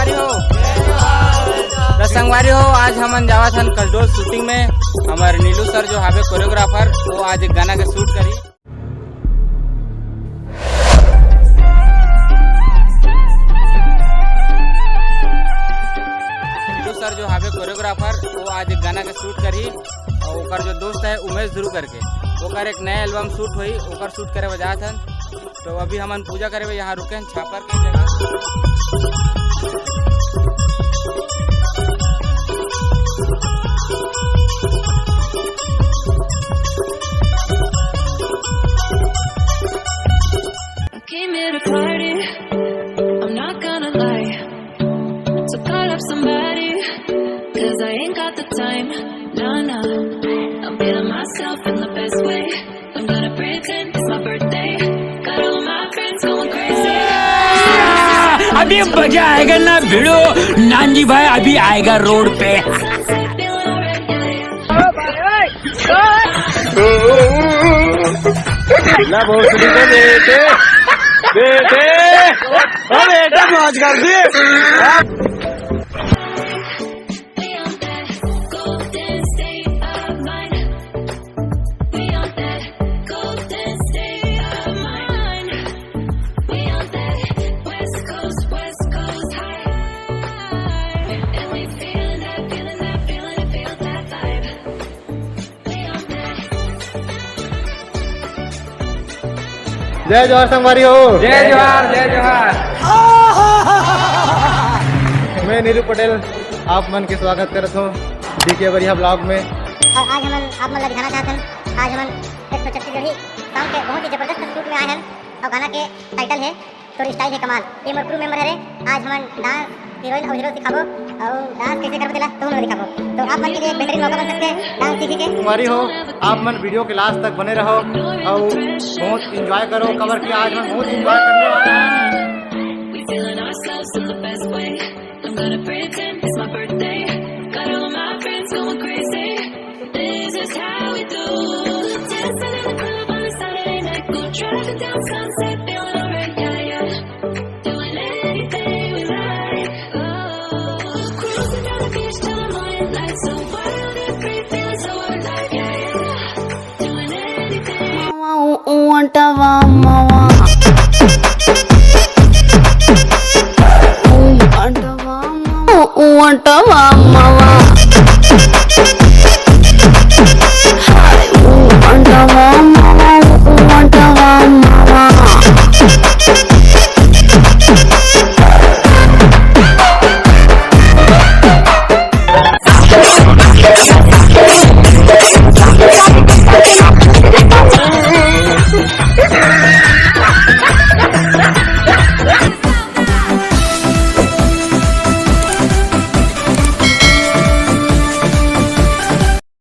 संगवारी हो तो संगवारी हो आज हमन जावा थन कसडोल शूटिंग में। हमारे नीलू सर जो हावे कोरियोग्राफर वो आज एक गाना के शूट करी। नीलू सर जो हावे कोरियोग्राफर वो आज एक गाना के शूट करी और ओकर जो दोस्त है उमेश ध्रुव करके ओकर एक नया एल्बम शूट हुई ओकर शूट करे बजा थन। तो अभी हमन पूजा करे यहाँ रुके हैं छापर की जगह। Came here to party, I'm not gonna lie. So call up somebody, cause I ain't got the time. Nah, I'm feeling myself in the best way. I'm gonna pretend it's my birthday. Got all my friends going crazy. अभी मजा आएगा ना भिड़ो। नानजी भाई अभी आएगा road पे। बेटा मौज कर दी। जय जोहार संगवारी हो। जय जोहार जय जोहार। मैं नीलू पटेल आप मन के स्वागत करत हो डीके बढ़िया ब्लॉग में। और आज हम आप मन दिखाना चाहते हैं आज हम 136 शाम के बहुत ही जबरदस्त शूट में आए हैं और गाना के टाइटल है तो स्टाइल है कमाल। टीम और क्रू मेंबर है आज हम डांस हीरोइन और हीरो सिखाबो और डांस कैसे करबो दिला तो हम दिखाबो। तो आप मन के लिए एक बेहतरीन मौका बन सकते हैं डांस सीखने के। संगवारी हो आप मन वीडियो के लास्ट तक बने रहो और बहुत इंजॉय करो। कवर की आज हम बहुत इंजॉय करने वाले हैं। We feeling ourselves in the best way. I'm gonna pretend it's my birthday. Got all my friends going crazy. This is how we do. Dancing in the club on a Saturday night. Go driving down Sunset, feeling alright, yeah. Doing anything we like. Oh, cruising down the beach till the morning light. So wild and free, feeling so alive, yeah. Doing anything. Wantawa